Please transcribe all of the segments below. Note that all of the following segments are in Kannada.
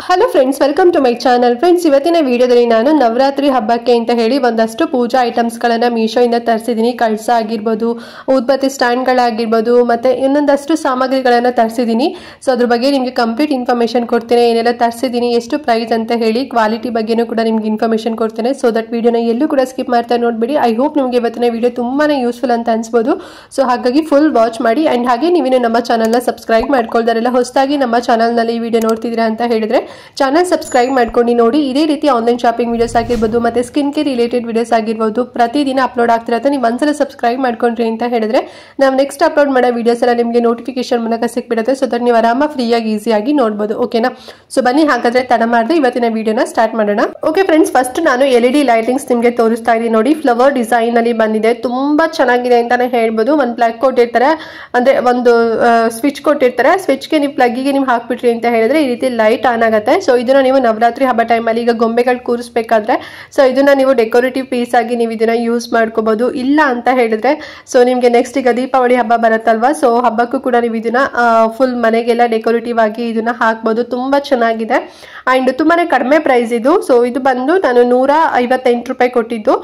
Hello friends, welcome to my channel. Friends, ಇವತ್ತಿನ ವಿಡಿಯೋದಲ್ಲಿ ನಾನು ನವರಾತ್ರಿ ಹಬ್ಬಕ್ಕೆ ಅಂತ ಹೇಳಿ ಒಂದಷ್ಟು ಪೂಜಾ ಐಟಮ್ಸ್ಗಳನ್ನು ಮೀಶೋಯಿಂದ ತರಿಸಿದ್ದೀನಿ. ಕಳಸ ಆಗಿರ್ಬೋದು, ಉದ್ಬತ್ತಿ ಸ್ಟ್ಯಾಂಡ್ಗಳಾಗಿರ್ಬೋದು, ಮತ್ತು ಇನ್ನೊಂದಷ್ಟು ಸಾಮಗ್ರಿಗಳನ್ನು ತರಿಸಿದ್ದೀನಿ. ಸೊ ಅದ್ರ ಬಗ್ಗೆ ನಿಮಗೆ ಕಂಪ್ಲೀಟ್ ಇನ್ಫಾರ್ಮೇಷನ್ ಕೊಡ್ತೇನೆ. ಏನೆಲ್ಲ ತರಿಸಿದ್ದೀನಿ, ಎಷ್ಟು ಪ್ರೈಸ್ ಅಂತ ಹೇಳಿ, ಕ್ವಾಲಿಟಿ ಬಗ್ಗೆನೂ ಕೂಡ ನಿಮ್ಗೆ ಇನ್ಫಾರ್ಮೇಷನ್ ಕೊಡ್ತೇನೆ. ಸೊ ದಟ್ ವಿಡಿಯೋನ ಎಲ್ಲೂ ಕೂಡ ಸ್ಕಿಪ್ ಮಾಡ್ತಾ ನೋಡ್ಬಿಡಿ. ಐ ಹೋಪ್ ನಿಮಗೆ ಇವತ್ತಿನ ವಿಡಿಯೋ ತುಂಬಾ ಯೂಸ್ಫುಲ್ ಅಂತ ಅನ್ಸ್ಬೋದು. ಸೊ ಹಾಗಾಗಿ ಫುಲ್ ವಾಚ್ ಮಾಡಿ. ಆ್ಯಂಡ್ ಹಾಗೆ ನೀವೇನು ನಮ್ಮ ಚಾನಲ್ನ ಸಬ್ಸ್ಕ್ರೈಬ್ ಮಾಡ್ಕೊಳ್ದಾರೆಲ್ಲ ಹೊಸದಾಗಿ ನಮ್ಮ ಚಾನಲ್ನಲ್ಲಿ ಈ ವಿಡಿಯೋ ನೋಡ್ತಿದ್ದೀರಾ ಅಂತ ಹೇಳಿದ್ರೆ ಚಾನಲ್ ಸಬ್ಸ್ಕ್ರೈಬ್ ಮಾಡ್ಕೊಂಡು ನೋಡಿ. ಇದೇ ರೀತಿ ಆನ್ಲೈನ್ ಶಾಪಿಂಗ್ ವಿಡಿಯೋಸ್ ಆಗಿರ್ಬೋದು ಮತ್ತೆ ಸ್ಕಿನ್ ಕೇರ್ ರಿಲೇಟೆಡ್ ವಿಡಿಯೋಸ್ ಆಗಿರ್ಬೋದು ಪ್ರತಿದಿನ ಅಪ್ಲೋಡ್ ಆಗ್ತಿರತ್ತೆ. ನೀವು ಒಂದ್ಸಲ ಸಬ್ಸ್ಕ್ರೈಬ್ ಮಾಡ್ಕೊಂಡ್ರಿ ಅಂತ ಹೇಳಿದ್ರೆ ನಾವು ನೆಕ್ಸ್ಟ್ ಅಪ್ಲೋಡ್ ಮಾಡೋ ವಿಡಿಯೋಸ್ ಎಲ್ಲ ನಿಮಗೆ ನೋಟಿಫಿಕೇಶನ್ ಮೂಲಕ ಸಿಕ್ಬಿಡುತ್ತೆ. ಸೊ ದಟ್ ನೀವು ಆರಾಮ ಫ್ರೀಯಾಗಿ ಈಸಿಯಾಗಿ ನೋಡ್ಬೋದು. ಓಕೆನಾ? ಸೊ ಬನ್ನಿ, ಹಾಗಾದ್ರೆ ತಡ ಮಾಡದೆ ಇವತ್ತಿನ ವಿಡಿಯೋನ ಸ್ಟಾರ್ಟ್ ಮಾಡೋಣ. ಓಕೆ ಫ್ರೆಂಡ್ಸ್, ಫಸ್ಟ್ ನಾನು LED ಲೈಟಿಂಗ್ಸ್ ನಿಮಗೆ ತೋರಿಸ್ತಾ ಇದ್ದೀನಿ. ನೋಡಿ, ಫ್ಲವರ್ ಡಿಸೈನ್ ಅಲ್ಲಿ ಬಂದಿದೆ. ತುಂಬಾ ಚೆನ್ನಾಗಿದೆ ಅಂತಾನೆ ಹೇಳ್ಬೋದು. ಒಂದು ಪ್ಲಗ್ ಕೊಟ್ಟಿರ್ತಾರೆ, ಅಂದ್ರೆ ಒಂದು ಸ್ವಿಚ್ ಕೊಟ್ಟಿರ್ತಾರೆ. ಸ್ವಿಚ್ಗೆ ನೀವು ಪ್ಲಗ್ಗಿಗೆ ನೀವು ಹಾಕ್ಬಿಟ್ರಿ ಅಂತ ಹೇಳಿದ್ರೆ ಈ ರೀತಿ ಲೈಟ್ ಆನ್ ಆಗುತ್ತೆ. ಸೊ ಇದನ್ನ ನೀವು ನವರಾತ್ರಿ ಹಬ್ಬ ಟೈಮಲ್ಲಿ ಈಗ ಗೊಂಬೆಗಳು ಕೂರಿಸ್ಬೇಕಾದ್ರೆ ಸೊ ಇದನ್ನ ನೀವು ಡೆಕೋರೇಟಿವ್ ಪೀಸ್ ಆಗಿ ನೀವು ಇದನ್ನ ಯೂಸ್ ಮಾಡ್ಕೋಬಹುದು. ಇಲ್ಲ ಅಂತ ಹೇಳಿದ್ರೆ ಸೊ ನಿಮ್ಗೆ ನೆಕ್ಸ್ಟ್ ಈಗ ದೀಪಾವಳಿ ಹಬ್ಬ ಬರುತ್ತಲ್ವಾ, ಸೊ ಹಬ್ಬಕ್ಕೂ ಕೂಡ ನೀವು ಇದನ್ನ ಫುಲ್ ಮನೆಗೆಲ್ಲ ಡೆಕೋರೇಟಿವ್ ಆಗಿ ಇದನ್ನ ಹಾಕ್ಬೋದು. ತುಂಬಾ ಚೆನ್ನಾಗಿದೆ ಅಂಡ್ ತುಂಬಾನೇ ಕಡಿಮೆ ಪ್ರೈಸ್ ಇದು. ಸೊ ಇದು ಬಂದು ನಾನು 158 ರೂಪಾಯಿ ಕೊಟ್ಟಿದ್ದು.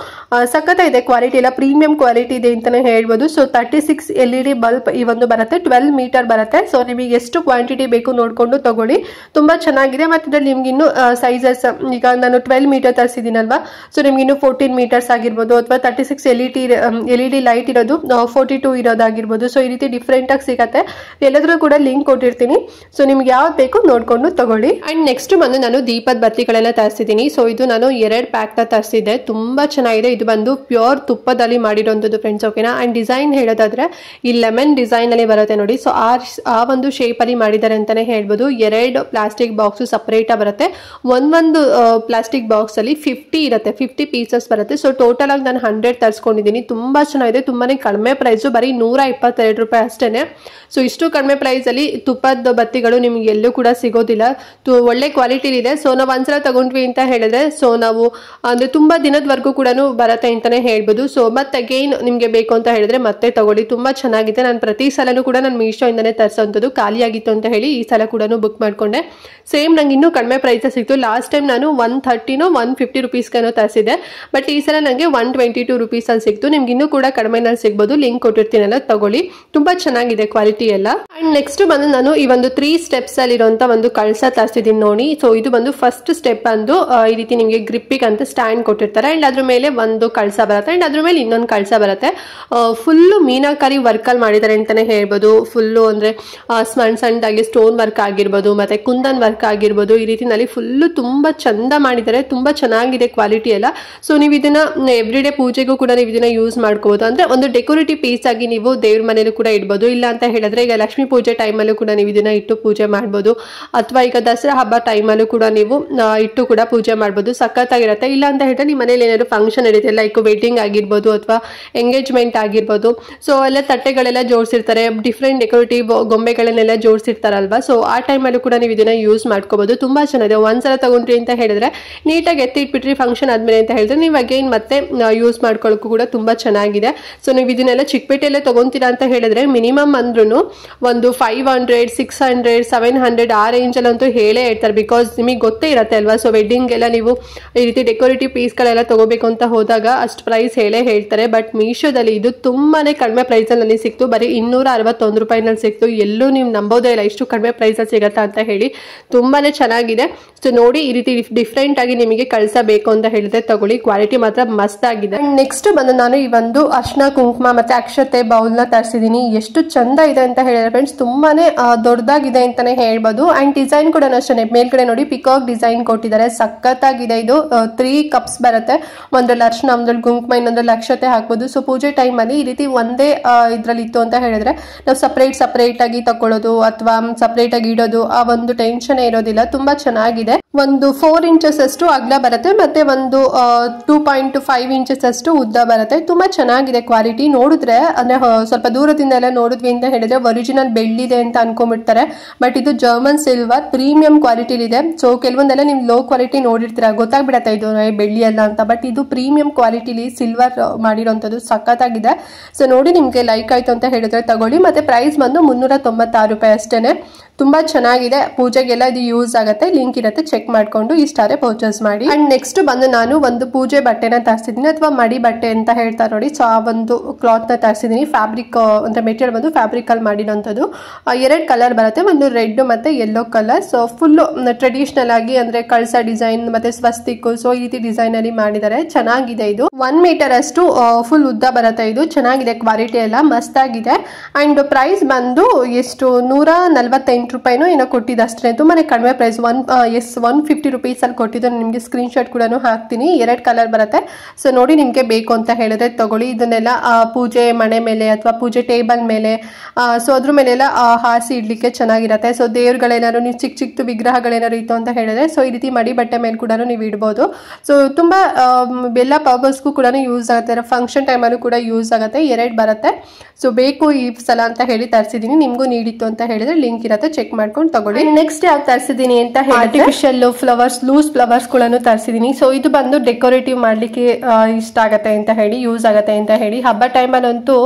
ಸಖತ್ ಇದೆ, ಕ್ವಾಲಿಟಿ ಎಲ್ಲ ಪ್ರೀಮಿಯಂ ಕ್ವಾಲಿಟಿ ಇದೆ ಅಂತಾನೆ ಹೇಳ್ಬೋದು. ಸೊ 36 LED ಬಲ್ಬ್ ಈ ಒಂದು ಬರುತ್ತೆ, 12 ಮೀಟರ್ ಬರುತ್ತೆ. ಸೊ ನಿಮಗೆ ಎಷ್ಟು ಕ್ವಾಂಟಿಟಿ ಬೇಕು ನೋಡ್ಕೊಂಡು ತಗೊಳ್ಳಿ. ತುಂಬಾ ಚೆನ್ನಾಗಿದೆ. ಮತ್ತೆ ಇದ್ರಲ್ಲಿ ನಿಮ್ಗೆ ಇನ್ನು ಸೈಜಸ್, ಈಗ ನಾನು 12 ಮೀಟರ್ ತರಿಸಿದ್ದೀನಲ್ವಾ, ಸೊ ನಿಮ್ಗೆ ಇನ್ನು 14 ಮೀಟರ್ಸ್ ಆಗಿರ್ಬೋದು ಅಥವಾ 36 LED ಲೈಟ್ ಇರೋದು 42 ಇರೋದಾಗಿರ್ಬೋದು. ಸೊ ಈ ರೀತಿ ಡಿಫ್ರೆಂಟ್ ಆಗಿ ಸಿಗತ್ತೆ. ಎಲ್ಲಾದ್ರೂ ಕೂಡ ಲಿಂಕ್ ಕೊಟ್ಟಿರ್ತೀನಿ. ಸೊ ನಿಮ್ಗೆ ಯಾವ್ದು ಬೇಕು ನೋಡ್ಕೊಂಡು ತಗೊಳ್ಳಿ. ಅಂಡ್ ನೆಕ್ಸ್ಟ್ ಬಂದು ನಾನು ದೀಪದ ಬತ್ತಿಗಳೆಲ್ಲ ತರಿಸಿದ್ದೀನಿ. ಸೊ ಇದು ನಾನು 2 ಪ್ಯಾಕ್ ನ ತರಿಸಿದ್ದೆ. ತುಂಬಾ ಚೆನ್ನಾಗಿದೆ. ಇದು ಬಂದು ಪ್ಯೂರ್ ತುಪ್ಪದಲ್ಲಿ ಮಾಡಿರೋಂಥದ್ದು ಫ್ರೆಂಡ್ಸ್. ಓಕೆನಾ? ಅಂಡ್ ಡಿಸೈನ್ ಹೇಳೋದಾದ್ರೆ ಈ ಲೆಮನ್ ಡಿಸೈನ್ ಅಲ್ಲಿ ಬರುತ್ತೆ ನೋಡಿ. ಸೊ ಆ ಒಂದು ಶೇಪ್ ಅಲ್ಲಿ ಮಾಡಿದ್ದಾರೆ ಅಂತಾನೆ ಹೇಳ್ಬೋದು. 2 ಪ್ಲಾಸ್ಟಿಕ್ ಬಾಕ್ಸ್ ಸಪರೇಟ್ ಬರುತ್ತೆ. ಒಂದೊಂದು ಪ್ಲಾಸ್ಟಿಕ್ ಬಾಕ್ಸ್ ಅಲ್ಲಿ 50 ಇರುತ್ತೆ, 50 ಪೀಸಸ್ ಬರುತ್ತೆ. ಸೊ ಟೋಟಲ್ ಆಗಿ ನಾನು 100 ತರಿಸ್ಕೊಂಡಿದ್ದೀನಿ. ತುಂಬಾ ಚೆನ್ನಾಗಿದೆ. ತುಂಬಾನೇ ಕಡಿಮೆ ಪ್ರೈಸ್, ಬರೀ 122 ರೂಪಾಯಿ ಅಷ್ಟೇನೆ. ಸೊ ಇಷ್ಟು ಕಡಿಮೆ ಪ್ರೈಸ್ ಅಲ್ಲಿ ತುಪ್ಪದ ಬತ್ತಿಗಳು ನಿಮ್ಗೆ ಎಲ್ಲೂ ಕೂಡ ಸಿಗೋದಿಲ್ಲ. ಒಳ್ಳೆ ಕ್ವಾಲಿಟಿ ಇದೆ. ಸೊ ನಾವು ಒಂದ್ಸಲ ತಗೊಂಡ್ವಿ ಅಂತ ಹೇಳಿದ್ರೆ ಸೊ ನಾವು ಅಂದ್ರೆ ತುಂಬಾ ದಿನದವರೆಗೂ ಕೂಡ ಬರುತ್ತೆ ಅಂತಾನೆ ಹೇಳ್ಬೋದು. ಸೊ ಮತ್ತೆ ಅಗೈನ್ ನಿಮ್ಗೆ ಬೇಕು ಅಂತ ಹೇಳಿದ್ರೆ ಮತ್ತೆ ತಗೊಳ್ಳಿ. ತುಂಬಾ ಚೆನ್ನಾಗಿದೆ. ನಾನು ಪ್ರತಿ ಸಲನೂ ಕೂಡ ನಾನು ಮೀಶೋ ಇಂದಾನೆ ತರಿಸೋಂಥದ್ದು. ಖಾಲಿ ಆಗಿತ್ತು ಅಂತ ಹೇಳಿ ಈ ಸಲ ಕೂಡ ಬುಕ್ ಮಾಡ್ಕೊಂಡೆ. ಸೇಮ್ ನಂಗೆ ಇನ್ನೂ ಕಡಿಮೆ ಪ್ರೈಸ್ ಸಿಕ್ತು. ಲಾಸ್ಟ್ ಟೈಮ್ ನಾನು 130 150 ರುಪೀಸ್ಗೇನೋ ತರಿಸಿದೆ. ಬಟ್ ಈ ಸಲ ನನಗೆ 122 ರುಪೀಸ್ ಅಲ್ಲಿ ಸಿಕ್ತು. ನಿಮ್ಗೆ ಇನ್ನೂ ಕೂಡ ಕಡಿಮೆನಲ್ಲಿ ಸಿಗ್ಬೋದು. ಲಿಂಕ್ ಕೊಟ್ಟಿರ್ತೀನಲ್ಲ, ತಗೊಳ್ಳಿ. ತುಂಬಾ ಚೆನ್ನಾಗಿದೆ ಕ್ವಾಲಿಟಿ ಎಲ್ಲ. ಅಂಡ್ ನೆಕ್ಸ್ಟ್ ಬಂದು ನಾನು ಈ ಒಂದು 3 ಸ್ಟೆಪ್ಸ್ ಅಲ್ಲಿ ಇರುವಂತ ಒಂದು ಕಳಸ ತರಿಸಿದ್ದೀನಿ ನೋಡಿ. ಸೊ ಇದು ಬಂದು ಫಸ್ಟ್ ಸ್ಟೆಪ್ ಅಂದು ಈ ರೀತಿ ನಿಮಗೆ ಗ್ರಿಪ್ಪಿಗೆ ಅಂತ ಸ್ಟ್ಯಾಂಡ್ ಕೊಟ್ಟಿರ್ತಾರೆ. ಅಂಡ್ ಅದ್ರ ಮೇಲೆ ಒಂದು ಕಳಸ ಬರುತ್ತೆ ಅಂಡ್ ಅದ್ರ ಮೇಲೆ ಇನ್ನೊಂದು ಕಳಸ ಬರುತ್ತೆ. ಫುಲ್ಲು ಮೀನಾಕಾರಿ ವರ್ಕ್ ಅಲ್ಲಿ ಮಾಡಿದ್ದಾರೆ ಅಂತಾನೆ ಹೇಳ್ಬೋದು. ಫುಲ್ಲು ಅಂದ್ರೆ ಸಣ್ಣದಾಗಿ ಸ್ಟೋನ್ ವರ್ಕ್ ಆಗಿರ್ಬೋದು ಮತ್ತೆ ಕುಂದನ್ ವರ್ಕ್ ಆಗಿರ್ಬೋದು. ಈ ರೀತಿನಲ್ಲಿ ಫುಲ್ಲು ತುಂಬಾ ಚಂದ ಮಾಡಿದ್ದಾರೆ. ತುಂಬಾ ಚೆನ್ನಾಗಿದೆ ಕ್ವಾಲಿಟಿ ಎಲ್ಲ. ಸೊ ನೀವು ಇದನ್ನ ಎವ್ರಿ ಡೇ ಪೂಜೆಗೂ ಕೂಡ ನೀವು ಇದನ್ನ ಯೂಸ್ ಮಾಡ್ಕೋಬಹುದು. ಅಂದ್ರೆ ಒಂದು ಡೆಕೋರೇಟಿವ್ ಪೀಸ್ ಆಗಿ ನೀವು ದೇವ್ರ ಮನೇಲಿ ಕೂಡ ಇಡ್ಬೋದು. ಇಲ್ಲ ಅಂತ ಹೇಳಿದ್ರೆ ಈಗ ಲಕ್ಷ್ಮೀ ಪೂಜೆ ಟೈಮಲ್ಲೂ ಕೂಡ ನೀವು ಇದನ್ನ ಇಟ್ಟು ಪೂಜೆ ಮಾಡ್ಬೋದು. ಅಥವಾ ಈಗ ದಸರಾ ಹಬ್ಬ ಟೈಮಲ್ಲೂ ಕೂಡ ನೀವು ಇಟ್ಟು ಕೂಡ ಪೂಜೆ ಮಾಡ್ಬೋದು. ಸಖತ್ತಾಗಿರುತ್ತೆ. ಇಲ್ಲ ಅಂತ ಹೇಳಿದ್ರೆ ನಿಮ್ಮ ಮನೇಲಿ ಏನಾದ್ರು ಫಂಕ್ಷನ್ ಇರುತ್ತೆ, ಲೈಕ್ ವೆಡ್ಡಿಂಗ್ ಆಗಿರ್ಬೋದು ಅಥವಾ ಎಂಗೇಜ್ಮೆಂಟ್ ಆಗಿರ್ಬೋದು. ಸೊ ಎಲ್ಲ ತಟ್ಟೆಗಳೆಲ್ಲ ಜೋಡಿಸಿರ್ತಾರೆ, ಡಿಫ್ರೆಂಟ್ ಡೆಕೋರೇಟಿವ್ ಗೊಂಬೆಗಳನ್ನೆಲ್ಲ ಜೋಡಿಸಿರ್ತಾರಲ್ವಾ. ಸೊ ಆ ಟೈಮಲ್ಲೂ ಕೂಡ ನೀವು ಇದನ್ನ ಯೂಸ್ ಮಾಡ್ಕೋಬಹುದು. ತುಂಬಾ ಚೆನ್ನಾಗಿದೆ. ಒಂದ್ಸಲ ತಗೊಂಡ್ರಿ ಅಂತ ಹೇಳಿದ್ರೆ ನೀಟಾಗಿ ಎತ್ತಿಟ್ಬಿಟ್ರಿ ಫಂಕ್ಷನ್ ಆದ್ಮೇಲೆ ಅಂತ ಹೇಳಿದ್ರೆ ನೀವು ಅಗೈನ್ ಮತ್ತೆ ಯೂಸ್ ಮಾಡ್ಕೊಳ್ಳೋಕ್ಕೂ ಕೂಡ ತುಂಬಾ ಚೆನ್ನಾಗಿದೆ. ಸೊ ನೀವು ಇದನ್ನೆಲ್ಲ ಚಿಕ್ಕಪೇಟೆಯಲ್ಲೇ ತಗೊಂತೀರಾ ಅಂತ ಹೇಳಿದ್ರೆ ಮಿನಿಮಮ್ ಅಂದ್ರೂ ಒಂದು 500 600 700 ಆ ರೇಂಜ್ ಅಲ್ಲಂತೂ ಹೇಳೇ ಹೇಳ್ತಾರೆ. ಬಿಕಾಸ್ ನಿಮಗೆ ಗೊತ್ತೇ ಇರುತ್ತೆ ಅಲ್ವಾ. ಸೊ ವೆಡ್ಡಿಂಗ್ ಎಲ್ಲ ನೀವು ಈ ರೀತಿ ಡೆಕೋರೇಟಿವ್ ಪೀಸ್ಗಳೆಲ್ಲ ತಗೋಬೇಕು ಅಂತ ಹೋದಾಗ ಅಷ್ಟು ಪ್ರೈಸ್ ಹೇಳೇ ಹೇಳ್ತಾರೆ. ಬಟ್ ಮೀಶೋದಲ್ಲಿ ಇದು ತುಂಬಾನೇ ಕಡಿಮೆ ಪ್ರೈಸ್ ಅಲ್ಲಿ ನನಗೆ ಸಿಕ್ತು. ಬರೀ 261 ರೂಪಾಯಿನಲ್ಲಿ ಸಿಕ್ತು. ಎಲ್ಲೂ ನೀವು ನಂಬೋದೇ ಇಲ್ಲ ಇಷ್ಟು ಕಡಿಮೆ ಪ್ರೈಸ್ ಅಲ್ಲಿ ಸಿಗತ್ತಾ ಅಂತ ಹೇಳಿ. ತುಂಬಾನೇ ಚೆನ್ನಾಗಿದೆ. ಸೊ ನೋಡಿ, ಈ ರೀತಿ ಡಿಫ್ರೆಂಟ್ ಆಗಿ ನಿಮಗೆ ಕಳಿಸಬೇಕು ಅಂತ ಹೇಳಿದ್ರೆ ತಗೊಳ್ಳಿ. ಕ್ವಾಲಿಟಿ ಮಾತ್ರ ಮಸ್ತ್ ಆಗಿದೆ. ನೆಕ್ಸ್ಟ್ ಬಂದು ನಾನು ಈ ಒಂದು ಅರ್ಶಿನ ಕುಂಕುಮ ಮತ್ತೆ ಅಕ್ಷತೆ ಬೌಲ್ ನ ತರಿಸಿದೀನಿ. ಎಷ್ಟು ಚಂದ ಇದೆ ಅಂತ ಹೇಳಿದ್ರೆ ಫ್ರೆಂಡ್ಸ್, ತುಂಬಾನೇ ದೊಡ್ಡದಾಗಿದೆ ಅಂತಾನೆ ಹೇಳ್ಬೋದು. ಅಂಡ್ ಡಿಸೈನ್ ಕೂಡ ಅಷ್ಟೇ. ಮೇಲ್ಗಡೆ ನೋಡಿ ಪಿಕಾಕ್ ಡಿಸೈನ್ ಕೊಟ್ಟಿದ್ದಾರೆ. ಸಖತ್ತಾಗಿದೆ. ಇದು 3 ಕಪ್ಸ್ ಬರುತ್ತೆ. ಒಂದ್ರಲ್ಲಿ ಅರ್ಶಿನ, ಒಂದ್ರಲ್ಲಿ ಕುಂಕುಮ, ಇನ್ನೊಂದ್ರಲ್ಲಿ ಅಕ್ಷತೆ ಹಾಕ್ಬೋದು. ಸೊ ಪೂಜೆ ಟೈಮ್ ಅಲ್ಲಿ ಈ ರೀತಿ ಒಂದೇ ಇದ್ರಲ್ಲಿ ಇತ್ತು ಅಂತ ಹೇಳಿದ್ರೆ ನಾವು ಸಪರೇಟ್ ಆಗಿ ತಕೊಳ್ಳೋದು ಅಥವಾ ಸಪರೇಟ್ ಆಗಿ ಇಡೋದು ಆ ಒಂದು ಟೆನ್ಷನ್ ಇರೋದಿಲ್ಲ. ತುಂಬಾ ಚೆನ್ನಾಗಿದೆ. ಒಂದು 4 ಇಂಚಸ್ ಅಷ್ಟು ಅಗಲ ಬರುತ್ತೆ ಮತ್ತೆ ಒಂದು 2.5 ಇಂಚಸ್ ಅಷ್ಟು ಉದ್ದ ಬರುತ್ತೆ. ತುಂಬಾ ಚೆನ್ನಾಗಿದೆ ಕ್ವಾಲಿಟಿ. ನೋಡಿದ್ರೆ ಅಂದ್ರೆ ಸ್ವಲ್ಪ ದೂರದಿಂದ ಎಲ್ಲ ನೋಡಿದ್ವಿ ಅಂತ ಹೇಳಿದ್ರೆ ಒರಿಜಿನಲ್ ಬೆಳ್ಳಿದೆ ಅಂತ ಅನ್ಕೊಂಡ್ಬಿಡ್ತಾರೆ. ಬಟ್ ಇದು ಜರ್ಮನ್ ಸಿಲ್ವರ್ ಪ್ರೀಮಿಯಂ ಕ್ವಾಲಿಟಿ ಇದೆ. ಸೊ ಕೆಲವೊಂದೆಲ್ಲ ನೀವು ಲೋ ಕ್ವಾಲಿಟಿ ನೋಡಿರ್ತೀರಾ, ಗೊತ್ತಾಗ್ಬಿಡತ್ತೆ ಇದು ಬೆಳ್ಳಿ ಅಲ್ಲ ಅಂತ. ಬಟ್ ಇದು ಪ್ರೀಮಿಯಂ ಕ್ವಾಲಿಟಿಲಿ ಸಿಲ್ವರ್ ಮಾಡಿರೋಂಥದ್ದು ಸಖತ್ತಾಗಿದೆ. ಸೊ ನೋಡಿ, ನಿಮ್ಗೆ ಲೈಕ್ ಆಯ್ತು ಅಂತ ಹೇಳಿದ್ರೆ ತಗೊಳ್ಳಿ. ಮತ್ತೆ ಪ್ರೈಸ್ ಬಂದು 396 ರೂಪಾಯಿ ಅಷ್ಟೇನೆ. ತುಂಬಾ ಚೆನ್ನಾಗಿದೆ, ಪೂಜೆಗೆಲ್ಲ ಇದು ಯೂಸ್ ಆಗುತ್ತೆ. ಲಿಂಕ್ ಇರುತ್ತೆ, ಚೆಕ್ ಮಾಡ್ಕೊಂಡು ಇಷ್ಟ ಆದ್ರೆ ಪರ್ಚೇಸ್ ಮಾಡಿ. ಅಂಡ್ ನೆಕ್ಸ್ಟ್ ಬಂದು ನಾನು ಒಂದು ಪೂಜೆ ಬಟ್ಟೆನ ತರಿಸಿದ್ದೀನಿ, ಅಥವಾ ಮಡಿ ಬಟ್ಟೆ ಅಂತ ಹೇಳ್ತಾರೆ ನೋಡಿ. ಸೊ ಆ ಒಂದು ಕ್ಲಾತ್ ನ ತರಿಸಿದ್ದೀನಿ. ಫ್ಯಾಬ್ರಿಕ್ ಅಂದ್ರೆ ಮೆಟೀರಿಯಲ್ ಬಂದು ಫ್ಯಾಬ್ರಿಕ್ ಅಲ್ಲಿ ಮಾಡಿರೋಂಥದ್ದು. 2 ಕಲರ್ ಬರುತ್ತೆ, ಒಂದು ರೆಡ್ ಮತ್ತೆ yellow colour. So full traditional ಆಗಿ ಅಂದ್ರೆ ಕಳಸ ಡಿಸೈನ್ ಮತ್ತೆ ಸ್ವಸ್ತಿಕ್, ಸೊ ಈ ರೀತಿ ಡಿಸೈನ್ ಅಲ್ಲಿ ಮಾಡಿದ್ದಾರೆ. ಚೆನ್ನಾಗಿದೆ. ಇದು 1 ಮೀಟರ್ ಅಷ್ಟು ಫುಲ್ ಉದ್ದ ಬರುತ್ತೆ. ಇದು ಚೆನ್ನಾಗಿದೆ, ಕ್ವಾಲಿಟಿ ಎಲ್ಲ ಮಸ್ತ್ ಆಗಿದೆ. ಅಂಡ್ ಪ್ರೈಸ್ ಬಂದು ಎಷ್ಟು 148 ರೂಪಾಯಿನೋ ಏನೋ ಕೊಟ್ಟಿದ್ದು ಅಷ್ಟೇ, ತುಂಬಾನೇ ಕಡಿಮೆ ಪ್ರೈಸ್. 150 ರುಪೀಸ್ ಅಲ್ಲಿ ಕೊಟ್ಟಿದ್ದು. ನಿಮಗೆ ಸ್ಕ್ರೀನ್ ಶಾಟ್ ಕೂಡ ಹಾಕ್ತೀನಿ. 2 ಕಲರ್ ಬರುತ್ತೆ. ಸೊ ನೋಡಿ, ನಿಮ್ಗೆ ಬೇಕು ಅಂತ ಹೇಳಿದ್ರೆ ತಗೊಳ್ಳಿ. ಇದನ್ನೆಲ್ಲ ಪೂಜೆ ಮನೆ ಮೇಲೆ ಅಥವಾ ಪೂಜೆ ಟೇಬಲ್ ಮೇಲೆ, ಸೊ ಅದ್ರ ಮೇಲೆಲ್ಲ ಹಾಸಿ ಇಡ್ಲಿಕ್ಕೆ ಚೆನ್ನಾಗಿರುತ್ತೆ. ಸೊ ದೇವ್ರುಗಳೇನಾದ್ರು ನೀವು ಚಿಕ್ಕ ಚಿಕ್ಕ ವಿಗ್ರಹಗಳೇನಾದ್ರು ಇತ್ತು ಅಂತ ಹೇಳಿದ್ರೆ, ಸೊ ಈ ರೀತಿ ಮಡಿ ಬಟ್ಟೆ ಮೇಲೆ ಕೂಡ ನೀವು ಇಡ್ಬೋದು. ಸೊ ತುಂಬಾ ಎಲ್ಲ ಪರ್ಪಸ್ಗೂ ಕೂಡ ಯೂಸ್ ಆಗುತ್ತೆ. ಫಂಕ್ಷನ್ ಟೈಮಲ್ಲೂ ಕೂಡ ಯೂಸ್ ಆಗುತ್ತೆ. 2 ಬರುತ್ತೆ. ಸೊ ಬೇಕು ಈ ಸಲ ಅಂತ ಹೇಳಿ ತರಿಸಿದೀನಿ. ನಿಮ್ಗೂ ನೀಡಿತ್ತು ಅಂತ ಹೇಳಿದ್ರೆ ಲಿಂಕ್ ಇರುತ್ತೆ, ಚೆಕ್ ಮಾಡ್ಕೊಂಡು ತಗೊಳ್ಳಿ. ನೆಕ್ಸ್ಟ್ ಯಾವ್ದು ತರಿಸಿದೀನಿ ಅಂತ ಹೇಳಿ, ಆರ್ಟಿಫಿಷಿಯಲ್ ಫ್ಲವರ್ಸ್, ಲೂಸ್ ಫ್ಲವರ್ಸ್ ಗಳನ್ನು ತರಿಸಿದೀನಿ. ಸೊ ಇದು ಬಂದು ಡೆಕೋರೇಟಿವ್ ಮಾಡ್ಲಿಕ್ಕೆ ಇಷ್ಟ ಆಗತ್ತೆ ಅಂತ ಹೇಳಿ, ಯೂಸ್ ಆಗತ್ತೆ ಅಂತ ಹೇಳಿ. ಹಬ್ಬ ಟೈಮಲ್ಲಂತೂ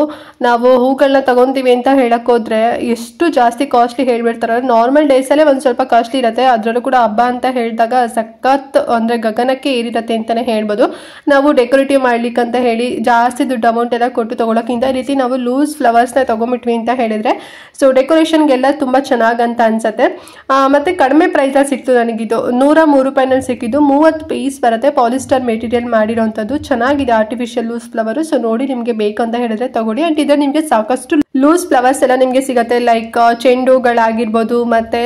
ನಾವು ಹೂಗಳನ್ನ ತಗೊಂತೀವಿ ಅಂತ ಹೇಳಕ್ ಹೋದ್ರೆ ಎಷ್ಟು ಜಾಸ್ತಿ ಕಾಸ್ಟ್ಲಿ ಹೇಳ್ಬಿಡ್ತಾರೆ. ನಾರ್ಮಲ್ ಡೇಸ್ ಅಲ್ಲೇ ಒಂದ್ ಸ್ವಲ್ಪ ಕಾಸ್ಟ್ಲಿ ಇರುತ್ತೆ, ಅದ್ರಲ್ಲೂ ಕೂಡ ಹಬ್ಬ ಅಂತ ಹೇಳಿದಾಗ ಸಖತ್ ಅಂದ್ರೆ ಗಗನಕ್ಕೆ ಏರಿರತ್ತೆ ಅಂತಾನೆ ಹೇಳ್ಬೋದು. ನಾವು ಡೆಕೋರೇಟಿವ್ ಮಾಡ್ಲಿಕ್ಕೆ ಅಂತ ಹೇಳಿ ಜಾಸ್ತಿ ದುಡ್ಡು ಅಮೌಂಟ್ ಎಲ್ಲ ಕೊಟ್ಟು ತಗೊಳಕ್ಕಿಂತ ಈ ರೀತಿ ನಾವು ಲೂಸ್ ಫ್ಲವರ್ಸ್ ನ ತಗೊಂಡ್ಬಿಟ್ವಿ ಅಂತ ಹೇಳಿದ್ರೆ, ಸೊ ಡೆಕೋರೇಷನ್ಗೆಲ್ಲ ತುಂಬಾ ಚೆನ್ನಾಗಂತ ಅನ್ಸತ್ತೆ. ಮತ್ತೆ ಕಡಿಮೆ ಪ್ರೈಸ್ ಅಲ್ಲಿ ಸಿಕ್ತು ನನಗಿದು. 103 ರೂಪಾಯಿನಲ್ಲಿ ಸಿಕ್ಕಿದ್ದು. 30 ಪೀಸ್ ಬರುತ್ತೆ. ಪಾಲಿಸ್ಟರ್ ಮೆಟೀರಿಯಲ್ ಮಾಡಿರೋಂಥದ್ದು. ಚೆನ್ನಾಗಿದೆ ಆರ್ಟಿಫಿಷಿಯಲ್ ಲೂಸ್ ಫ್ಲವರ್. ಸೊ ನೋಡಿ, ನಿಮ್ಗೆ ಬೇಕು ಅಂತ ಹೇಳಿದ್ರೆ ತಗೊಳ್ಳಿ. ಅಂಡ್ ಇದ್ರೆ ನಿಮ್ಗೆ ಸಾಕಷ್ಟು ಲೂಸ್ ಫ್ಲವರ್ಸ್ ಎಲ್ಲ ನಿಮ್ಗೆ ಸಿಗುತ್ತೆ. ಲೈಕ್ ಚೆಂಡುಗಳಾಗಿರ್ಬೋದು, ಮತ್ತೆ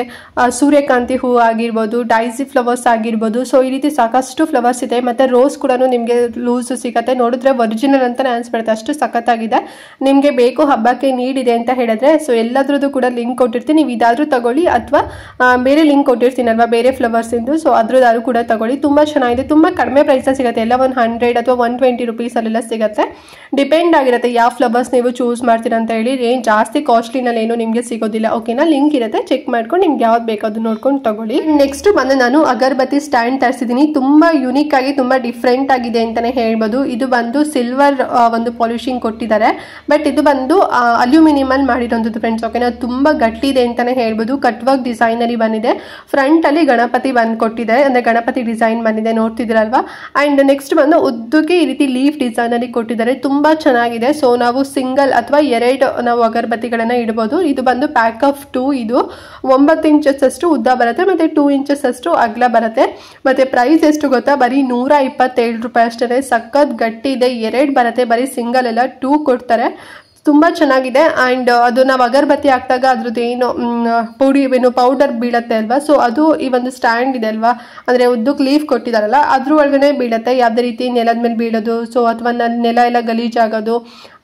ಸೂರ್ಯಕಾಂತಿ ಹೂ ಆಗಿರ್ಬೋದು, ಡೈಸಿ ಫ್ಲವರ್ಸ್ ಆಗಿರ್ಬೋದು. ಸೊ ಈ ರೀತಿ ಸಾಕಷ್ಟು ಫ್ಲವರ್ಸ್ ಇದೆ. ಮತ್ತೆ ರೋಸ್ ಕೂಡ ನಿಮ್ಗೆ ಲೂಸ್ ಸಿಗುತ್ತೆ. ನೋಡಿದ್ರೆ ಒರಿಜಿನಲ್ ಅಂತಾನೆ ಅನ್ಸ್ಬಿಡುತ್ತೆ, ಅಷ್ಟು ಸಖತ್ತಾಗಿದೆ. ನಿಮ್ಗೆ ಬೇಕು ಹಬ್ಬಕ್ಕೆ ನೀಡಿದೆ ಅಂತ ಹೇಳಿದ್ರೆ, ಸೊ ಎಲ್ಲದ್ರದ್ದು ಕೂಡ ಲಿಂಕ್ ಕೊಟ್ಟಿರ್ತೀನಿ. ನೀವು ಇದಾದ್ರೂ ತಗೊಳ್ಳಿ, ಅಥವಾ ಬೇರೆ ಲಿಂಕ್ ಕೊಟ್ಟಿರ್ತೀನಲ್ವಾ ಬೇರೆ ಫ್ಲವರ್ಸ್ ಇಂದು, ಸೊ ಅದ್ರದ್ದಾದ್ರೂ ಕೂಡ ತಗೊಳ್ಳಿ. ತುಂಬಾ ಚೆನ್ನಾಗಿದೆ, ತುಂಬಾ ಕಡಿಮೆ ಪ್ರೈಸ್ ಸಿಗುತ್ತೆ. ಎಲ್ಲ 100 ಅಥವಾ 120 ರುಪೀಸ್ ಅಲ್ಲೆಲ್ಲ ಸಿಗುತ್ತೆ. ಡಿಪೆಂಡ್ ಆಗಿರುತ್ತೆ ಯಾವ ಫ್ಲವರ್ಸ್ ನೀವು ಚೂಸ್ ಮಾಡ್ತೀರಾ ಅಂತ ಹೇಳಿ. ಏನ್ ಜಾಸ್ತಿ ಕಾಸ್ಟ್ಲಿನಲ್ಲಿ ಏನು ನಿಮ್ಗೆ ಸಿಗೋದಿಲ್ಲ. ಓಕೆನಾ, ಲಿಂಕ್ ಇರುತ್ತೆ, ಚೆಕ್ ಮಾಡ್ಕೊಂಡು ನಿಮ್ಗೆ ಯಾವ್ದು ಬೇಕು ಅದು ನೋಡ್ಕೊಂಡು ತಗೊಳ್ಳಿ. ನೆಕ್ಸ್ಟ್ ಬಂದು ನಾನು ಅಗರಬತ್ತಿ ಸ್ಟ್ಯಾಂಡ್ ತರಿಸಿದೀನಿ. ತುಂಬಾ ಯುನಿಕ್ ಆಗಿ ತುಂಬಾ ಡಿಫ್ರೆಂಟ್ ಆಗಿದೆ ಅಂತಾನೆ ಹೇಳ್ಬೋದು. ಇದು ಬಂದು ಸಿಲ್ವರ್ ಒಂದು ಪಾಲಿಶಿಂಗ್ ಕೊಟ್ಟಿದ್ದಾರೆ, ಬಟ್ ಇದು ಬಂದು ಅಲ್ಯೂಮಿನಿಯಂ ಅಲ್ಲಿ ಮಾಡಿರೋಂಥದ್ದು ಫ್ರೆಂಡ್ಸ್. ಓಕೆನಾ, ತುಂಬಾ ಗಟ್ಟಿ ಇದೆ ಅಂತಾನೆ ಹೇಳ್ಬೋದು. ಕಟ್ ವರ್ಕ್ ಡಿಸೈನ್ ಅಲ್ಲಿ ಬಂದಿದೆ. ಫ್ರಂಟ್ ಅಲ್ಲಿ ಗಣಪತಿ ಬಂದ್ ಕೊಟ್ಟಿದ್ದಾರೆ, ಅಂದ್ರೆ ಗಣಪತಿ ಡಿಸೈನ್ ಬಂದಿದೆ, ನೋಡ್ತಿದ್ರಲ್ವಾ. ಅಂಡ್ ನೆಕ್ಸ್ಟ್ ಬಂದು ಉದ್ದಕ್ಕೆ ಈ ರೀತಿ ಲೀಫ್ ಡಿಸೈನ್ ಅಲ್ಲಿ ಕೊಟ್ಟಿದ್ದಾರೆ. ತುಂಬಾ ಚೆನ್ನಾಗಿದೆ. ಸೊ ನಾವು ಸಿಂಗಲ್ ಅಥವಾ 2 ನಾವು ಅಗರಬತ್ತಿಗಳನ್ನ ಇಡಬಹುದು. ಇದು ಬಂದು ಪ್ಯಾಕ್ ಆಫ್ 2. ಇದು 9 ಇಂಚಸ್ ಅಷ್ಟು ಉದ್ದ ಬರುತ್ತೆ, ಮತ್ತೆ 2 ಇಂಚಸ್ ಅಷ್ಟು ಅಗಲ ಬರುತ್ತೆ. ಮತ್ತೆ ಪ್ರೈಸ್ ಎಷ್ಟು ಗೊತ್ತಾ, ಬರೀ 127 ರೂಪಾಯಿ ಅಷ್ಟೇ. ಸಖತ್ ಗಟ್ಟಿ ಇದೆ. 2 ಬರುತ್ತೆ, ಬರೀ ಸಿಂಗಲ್ ಎಲ್ಲ 2 ಕೊಡ್ತಾರೆ. ತುಂಬಾ ಚೆನ್ನಾಗಿದೆ. ಅಂಡ್ ಅದು ನಾವು ಅಗರಬತ್ತಿ ಹಾಕಿದಾಗ ಅದ್ರದ್ದು ಏನು ಪೌಡರ್ ಬೀಳತ್ತೆ ಅಲ್ವಾ, ಸೊ ಅದು ಈ ಒಂದು ಸ್ಟ್ಯಾಂಡ್ ಇದೆ ಅಲ್ವಾ, ಅಂದ್ರೆ ಉದ್ದಕ್ಕೆ ಲೀಫ್ ಕೊಟ್ಟಿದಾರಲ್ಲ ಅದ್ರ ಒಳಗಡೆ ಬೀಳತ್ತೆ. ಯಾವ್ದೇ ರೀತಿ ನೆಲದ ಮೇಲೆ ಬೀಳೋದು, ಸೊ ಅಥವಾ ನೆಲ ಎಲ್ಲ ಗಲೀಜಾಗೋದು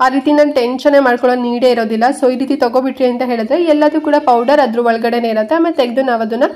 ಆ ರೀತಿ ನಾನು ಟೆನ್ಷನ್ ಮಾಡ್ಕೊಳ್ಳೋ ನೀಡೇ ಇರೋದಿಲ್ಲ. ಸೊ ಈ ರೀತಿ ತಗೋಬಿಟ್ರಿ ಅಂತ ಹೇಳಿದ್ರೆ ಎಲ್ಲದೂ ಕೂಡ ಪೌಡರ್ ಅದ್ರ ಒಳಗಡೆನೆ ಇರುತ್ತೆ, ಆಮೇಲೆ ತೆಗೆದು ನಾವು ಅದನ್ನ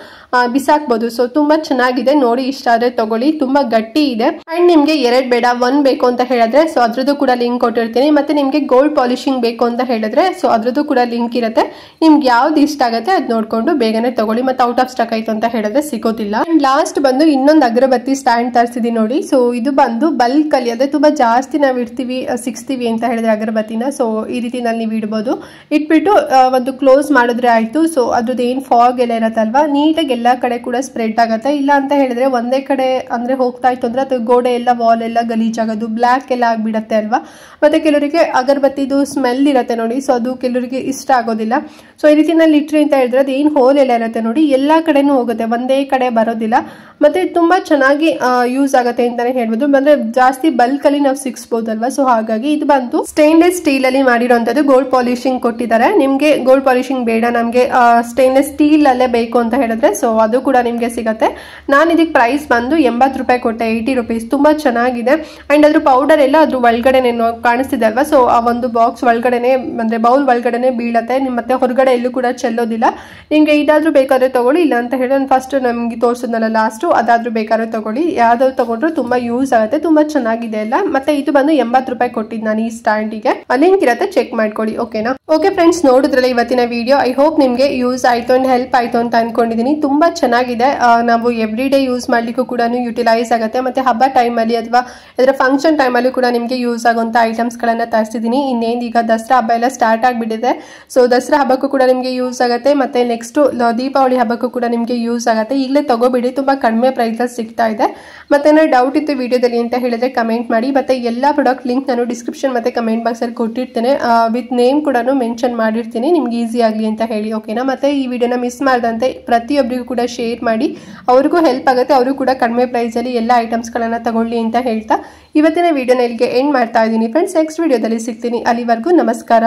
ಬಿಸಾಕ್ಬೋದು. ಸೊ ತುಂಬಾ ಚೆನ್ನಾಗಿದೆ, ನೋಡಿ ಇಷ್ಟ ಆದ್ರೆ ತಗೊಳ್ಳಿ. ತುಂಬಾ ಗಟ್ಟಿ ಇದೆ. ಅಂಡ್ ನಿಮ್ಗೆ 2 ಬೇಡ 1 ಬೇಕು ಅಂತ ಹೇಳಿದ್ರೆ, ಸೊ ಅದ್ರದ್ದು ಕೂಡ ಲಿಂಕ್ ಕೊಟ್ಟಿರ್ತೀನಿ. ಮತ್ತೆ ನಿಮ್ಗೆ ಗೋಲ್ಡ್ ಪಾಲಿಶಿಂಗ್ ಬೇಕು ಅಂತ ಹೇಳಿದ್ರೆ, ಸೊ ಅದ್ರದ್ದು ಕೂಡ ಲಿಂಕ್ ಇರುತ್ತೆ. ನಿಮ್ಗೆ ಯಾವ್ದು ಇಷ್ಟ ಆಗುತ್ತೆ ಅದ್ ನೋಡ್ಕೊಂಡು ಬೇಗನೆ ತಗೊಳ್ಳಿ. ಮತ್ತೆ ಔಟ್ ಆಫ್ ಸ್ಟಾಕ್ ಆಯ್ತು ಅಂತ ಹೇಳಿದ್ರೆ ಸಿಗೋದಿಲ್ಲ. ಅಂಡ್ ಲಾಸ್ಟ್ ಬಂದು ಇನ್ನೊಂದು ಅಗರಬತ್ತಿ ಸ್ಟ್ಯಾಂಡ್ ತರಿಸಿದೀನಿ ನೋಡಿ. ಸೊ ಇದು ಬಂದು ಬಲ್ಕ್ ಅಲ್ಲಿ, ಅದೇ ತುಂಬಾ ಜಾಸ್ತಿ ನಾವು ಇಡ್ತೀವಿ ಸಿಕ್ಸ್ತೀವಿ ಅಂತ ಹೇಳಿದ್ರೆ ಅಗರಬತ್ತಿನ, ಸೊ ಈ ರೀತಿ ನೀವು ಇಡ್ಬೋದು. ಇಟ್ಬಿಟ್ಟು ಒಂದು ಕ್ಲೋಸ್ ಮಾಡಿದ್ರೆ ಆಯ್ತು. ಸೊ ಅದ್ರದ್ದು ಏನ್ ಫಾಗ್ ಎಲ್ಲ ಇರತ್ತಲ್ವಾ, ನೀಟಾಗಿ ಎಲ್ಲಾ ಕಡೆ ಕೂಡ ಸ್ಪ್ರೆಡ್ ಆಗತ್ತೆ. ಇಲ್ಲ ಅಂತ ಹೇಳಿದ್ರೆ ಒಂದೇ ಕಡೆ ಅಂದ್ರೆ ಹೋಗ್ತಾ ಇತ್ತು ಅಂದ್ರೆ ಅದು ಗೋಡೆ ಎಲ್ಲ ವಾಲ್ ಎಲ್ಲ ಗಲೀಜಾಗೋದು, ಬ್ಲ್ಯಾಕ್ ಎಲ್ಲ ಆಗ್ಬಿಡತ್ತೆ ಅಲ್ವಾ. ಮತ್ತೆ ಕೆಲವರಿಗೆ ಅಗರಬತ್ತಿದು ಸ್ಮೆಲ್ ಇರುತ್ತೆ ನೋಡಿ, ಸೊ ಅದು ಕೆಲವರಿಗೆ ಇಷ್ಟ ಆಗೋದಿಲ್ಲ. ಸೊ ಈ ರೀತಿ ನಲ್ಲಿ ಇಟ್ರಿ ಅಂತ ಹೇಳಿದ್ರೆ ಅದು ಏನ್ ಹೋಲ್ ಎಲ್ಲ ಇರುತ್ತೆ ನೋಡಿ, ಎಲ್ಲಾ ಕಡೆನೂ ಹೋಗುತ್ತೆ, ಒಂದೇ ಕಡೆ ಬರೋದಿಲ್ಲ. ಮತ್ತೆ ತುಂಬಾ ಚೆನ್ನಾಗಿ ಯೂಸ್ ಆಗುತ್ತೆ ಅಂತಾನೆ ಹೇಳ್ಬೋದು. ಅಂದ್ರೆ ಜಾಸ್ತಿ ಬಲ್ಕ್ ಅಲ್ಲಿ ನಾವು ಸಿಕ್ಸ್ಬೋದಲ್ವಾ, ಸೊ ಹಾಗಾಗಿ ಇದು ಬಂತು ಸ್ಟೇನ್ಲೆಸ್ ಸ್ಟೀಲ್ ಅಲ್ಲಿ ಮಾಡಿರೋಂಥದ್ದು. ಗೋಲ್ಡ್ ಪಾಲಿಶಿಂಗ್ ಕೊಟ್ಟಿದ್ದಾರೆ. ನಿಮ್ಗೆ ಗೋಲ್ಡ್ ಪಾಲಿಶಿಂಗ್ ಬೇಡ, ನಮ್ಗೆ ಸ್ಟೇನ್ಲೆಸ್ ಸ್ಟೀಲ್ ಅಲ್ಲೇ ಬೇಕು ಅಂತ ಹೇಳಿದ್ರೆ, ಸೊ ಅದು ಕೂಡ ನಿಮ್ಗೆ ಸಿಗುತ್ತೆ. ನಾನು ಇದಕ್ಕೆ ಪ್ರೈಸ್ ಬಂದು 80 ರೂಪಾಯಿ ಕೊಟ್ಟೆ, 80 ರುಪೀಸ್. ತುಂಬಾ ಚೆನ್ನಾಗಿದೆ. ಅಂಡ್ ಅದ್ರ ಪೌಡರ್ ಎಲ್ಲ ಅದ್ರ ಒಳಗಡೆ ಕಾಣಿಸ್ತಿದೆ ಅಲ್ವಾ, ಸೊ ಆ ಒಂದು ಬಾಕ್ಸ್ ಒಳಗಡೆನೆ ಅಂದ್ರೆ ಬೌಲ್ ಒಳಗಡೆನೆ ಬೀಳತ್ತೆ. ಮತ್ತೆ ಹೊರಗಡೆ ಎಲ್ಲೂ ಕೂಡ ಚೆಲ್ಲೋದಿಲ್ಲ. ನಿಮ್ಗೆ ಇದಾದ್ರೂ ಬೇಕಾದ್ರೆ ತಗೊಳ್ಳಿ, ಇಲ್ಲ ಅಂತ ಹೇಳಿ ನಾನು ಫಸ್ಟ್ ನಮ್ಗೆ ತೋರಿಸಿದ್ನಲ್ಲ ಲಾಸ್ಟ್, ಇದಾದ್ರೂ ಅದಾದ್ರೂ ಬೇಕಾದ್ರೂ ತಗೊಳ್ಳಿ, ಯಾವ್ದಾದ್ರು ತಗೊಂಡ್ರು ತುಂಬಾ ಯೂಸ್ ಆಗುತ್ತೆ, ತುಂಬಾ ಚೆನ್ನಾಗಿದೆ ಅಲ್ಲ. ಮತ್ತೆ ಇದು ಬಂದು 80 ರೂಪಾಯಿ ಕೊಟ್ಟಿದ್ದು ನಾನು ಈ ಸ್ಟ್ಯಾಂಡಿಗೆ, ಲಿಂಕ್ ಇರುತ್ತೆ, ಚೆಕ್ ಮಾಡ್ಕೊಳ್ಳಿ. ಓಕೆನಾ? ಓಕೆ ಫ್ರೆಂಡ್ಸ್, ನೋಡಿದ್ರಲ್ಲ ಇವತ್ತಿನ ವಿಡಿಯೋ. ಐ ಹೋಪ್ ನಿಮ್ಗೆ ಯೂಸ್ ಆಯ್ತು ಅಂಡ್ ಹೆಲ್ಪ್ ಆಯ್ತು ಅಂತ ಅನ್ಕೊಂಡಿದೀನಿ. ತುಂಬಾ ಚೆನ್ನಾಗಿದೆ, ನಾವು ಎವ್ರಿ ಡೇ ಯೂಸ್ ಮಾಡ್ಲಿಕ್ಕೂ ಕೂಡ ಯುಟಿಲೈಸ್ ಆಗುತ್ತೆ. ಮತ್ತೆ ಹಬ್ಬ ಟೈಮಲ್ಲಿ ಅಥವಾ ಇದರ ಫಂಕ್ಷನ್ ಟೈಮಲ್ಲಿ ಕೂಡ ನಿಮ್ಗೆ ಯೂಸ್ ಆಗುವಂತ ಐಟಮ್ಸ್ ಗಳನ್ನ ತರಿಸಿದೀನಿ. ಇನ್ನೇನು ಈಗ ದಸರಾ ಹಬ್ಬ ಎಲ್ಲ ಸ್ಟಾರ್ಟ್ ಆಗ್ಬಿಟ್ಟಿದೆ, ಸೊ ದಸರಾ ಹಬ್ಬಕ್ಕೂ ಕೂಡ ನಿಮ್ಗೆ ಯೂಸ್ ಆಗುತ್ತೆ. ಮತ್ತೆ ನೆಕ್ಸ್ಟ್ ದೀಪಾವಳಿ ಹಬ್ಬಕ್ಕೂ ಕೂಡ ನಿಮ್ಗೆ ಯೂಸ್ ಆಗುತ್ತೆ. ಈಗಲೇ ತಗೋಬಿಡಿ, ತುಂಬಾ ಕಡಿಮೆ ಪ್ರೈಸ್ ಸಿಗ್ತಾ ಇದೆ. ಮತ್ತೆ ಏನಾದ್ರು ಡೌಟ್ ಇತ್ತು ವಿಡಿಯೋದಲ್ಲಿ ಅಂತ ಹೇಳಿದ್ರೆ ಕಮೆಂಟ್ ಮಾಡಿ. ಮತ್ತೆ ಎಲ್ಲಾ ಪ್ರಾಡಕ್ಟ್ ಲಿಂಕ್ ನಾನು ಡಿಸ್ಕ್ರಿಪ್ಷನ್ ಮತ್ತೆ ಕಮೆಂಟ್ ಬಾಕ್ಸ್ ಅಲ್ಲಿ ಕೊಟ್ಟಿರ್ತೇನೆ, ವಿತ್ ನೇಮ್ ಕೂಡ ಮೆನ್ಷನ್ ಮಾಡಿರ್ತೀನಿ, ನಿಮ್ಗೆ ಈಸಿ ಆಗಲಿ ಅಂತ ಹೇಳಿ. ಓಕೆನಾ? ಮತ್ತೆ ಈ ವಿಡಿಯೋನ ಮಿಸ್ ಮಾಡದಂತೆ ಪ್ರತಿಯೊಬ್ಬರಿಗೂ ಕೂಡ ಶೇರ್ ಮಾಡಿ, ಅವ್ರಿಗೂ ಹೆಲ್ಪ್ ಆಗುತ್ತೆ, ಅವರು ಕೂಡ ಕಡಿಮೆ ಪ್ರೈಸ್ ಅಲ್ಲಿ ಎಲ್ಲ ಐಟಮ್ಸ್ ಗಳನ್ನ ತಗೊಳ್ಳಿ ಅಂತ ಹೇಳ್ತಾ ಇವತ್ತಿನ ವಿಡಿಯೋನ ಇಲ್ಲಿಗೆ ಎಂಡ್ ಮಾಡ್ತಾ ಇದ್ದೀನಿ ಫ್ರೆಂಡ್ಸ್. ನೆಕ್ಸ್ಟ್ ವಿಡಿಯೋದಲ್ಲಿ ಸಿಗ್ತೀನಿ, ಅಲ್ಲಿವರೆಗೂ ನಮಸ್ಕಾರ.